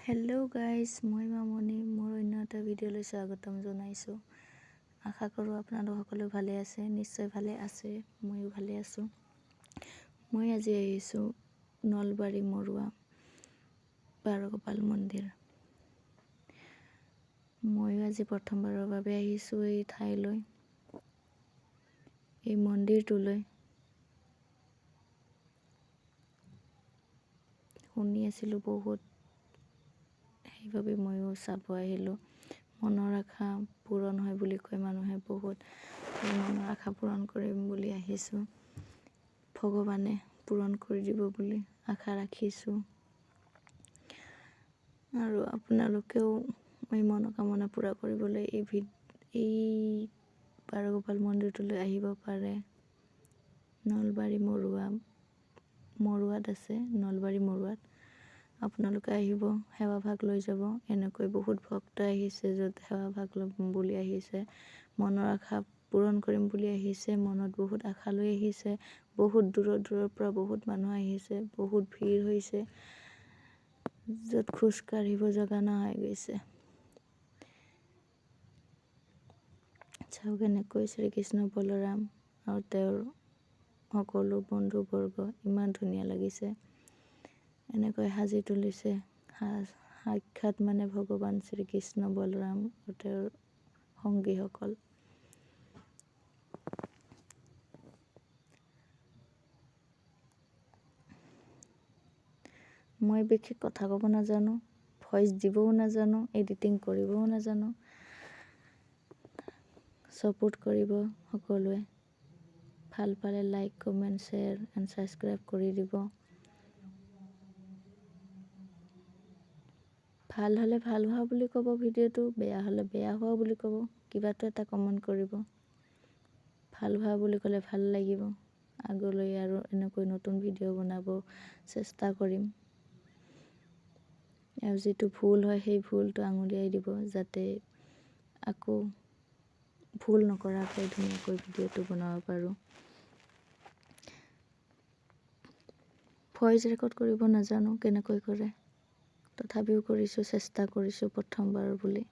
Hello' guys, মই মামনি মোৰ অন্য এটা ভিডিঅ'লৈ স্বাগতম জনাইছোঁ। আশা কৰোঁ আপোনালোক সকলো ভালে আছে। নিশ্চয় ভালে আছে, ময়ো ভালে আছোঁ। মই আজি আহিছোঁ নলবাৰী মৰুৱা বাৰগোপাল মন্দিৰ। ময়ো আজি প্ৰথমবাৰৰ বাবে আহিছোঁ এই ঠাইলৈ, এই মন্দিৰটোলৈ। শুনি আছিলোঁ বহুত, সেইবাবে ময়ো চাব আহিলোঁ। মনৰ আশা পূৰণ হয় বুলি কয় মানুহে বহুত। মনৰ আশা পূৰণ কৰিম বুলি আহিছোঁ। ভগৱানে পূৰণ কৰি দিব বুলি আশা ৰাখিছোঁ। আৰু আপোনালোকেও এই মনোকামনা পূৰা কৰিবলৈ এই বাৰগোপাল মন্দিৰটোলৈ আহিব পাৰে। নলবাৰী মৰুৱাত আছে, নলবাৰী মৰুৱাত। আপোনালোকে আহিব, সেৱা ভাগ লৈ যাব। এনেকৈ বহুত ভক্ত আহিছে, য'ত সেৱা ভাগ ল'ম বুলি আহিছে, মনৰ আশা পূৰণ কৰিম বুলি আহিছে, মনত বহুত আশা লৈ আহিছে। বহুত দূৰৰ পৰা বহুত মানুহ আহিছে, বহুত ভিৰ হৈছে, য'ত খোজ কাঢ়িব জেগা নোহোৱা গৈছে। চাওক এনেকৈ শ্ৰীকৃষ্ণ বলৰাম আৰু তেওঁৰ সকলো বন্ধুবৰ্গ ইমান ধুনীয়া লাগিছে। এনেকৈ সাজি তুলিছে, সাক্ষাৎ মানে ভগৱান শ্ৰীকৃষ্ণ বলৰাম আৰু তেওঁৰ সংগীসকল। মই বিশেষ কথা ক'ব নাজানো, ভইচ দিবও নাজানো, এডিটিং কৰিবও নাজানো। ছাপোৰ্ট কৰিব সকলোৱে। ভাল পালে like, comment, share and subscribe কৰি দিব। ভাল হ'লে ভাল হোৱা বুলি ক'ব ভিডিঅ'টো, বেয়া হ'লে বেয়া হোৱা বুলি ক'ব। কিবাটো এটা কমেণ্ট কৰিব। ভাল হোৱা বুলি ক'লে ভাল লাগিব। আগলৈ আৰু এনেকৈ নতুন ভিডিঅ' বনাব চেষ্টা কৰিম। আৰু যিটো ভুল হয় সেই ভুলটো আঙুলিয়াই দিব, যাতে আকৌ ভুল নকৰাকৈ ধুনীয়াকৈ ভিডিঅ'টো বনাব পাৰোঁ। ভইচ ৰেকৰ্ড কৰিব নাজানো কেনেকৈ কৰে, তথাপিও কৰিছোঁ, চেষ্টা কৰিছোঁ প্ৰথমবাৰ বুলি।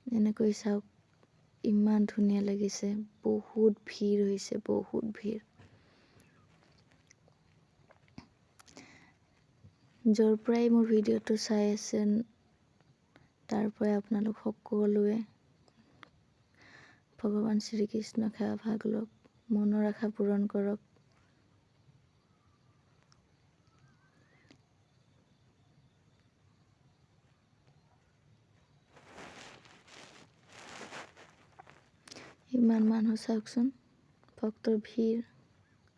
এনেকৈ চাওক, ইমান ধুনীয়া লাগিছে, বহুত ভিৰ হৈছে, বহুত ভিৰ। য'ৰ পৰাই মোৰ ভিডিঅ'টো চাই আছে, তাৰ পৰাই আপোনালোক সকলোৱে ভগৱান শ্ৰীকৃষ্ণক সেৱা ভাগ লওক, মনৰ আশা পূৰণ কৰক। ইমান মানুহ চাওকচোন, ভক্তৰ ভিৰ,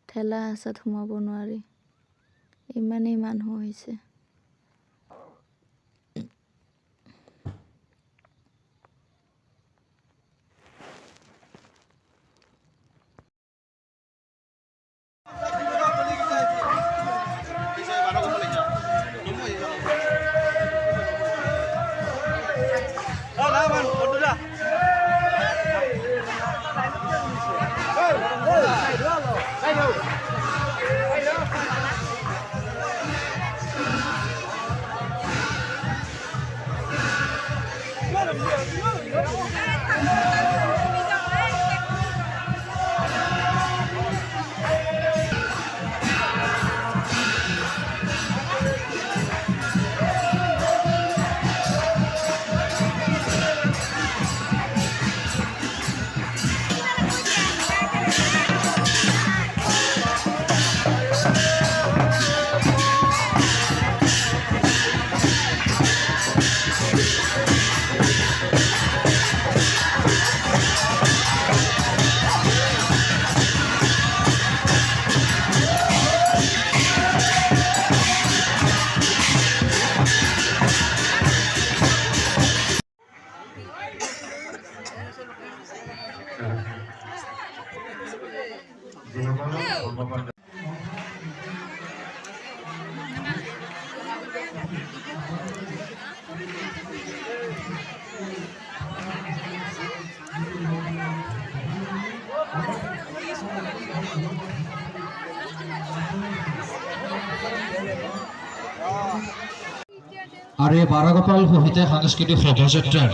ঠেলা হেঁচাত সোমাব নোৱাৰি, ইমানেই মানুহ হৈছে। আৰু এই বাৰগোপাল সহিতে সাংস্কৃতিক শোভাযাত্ৰাৰ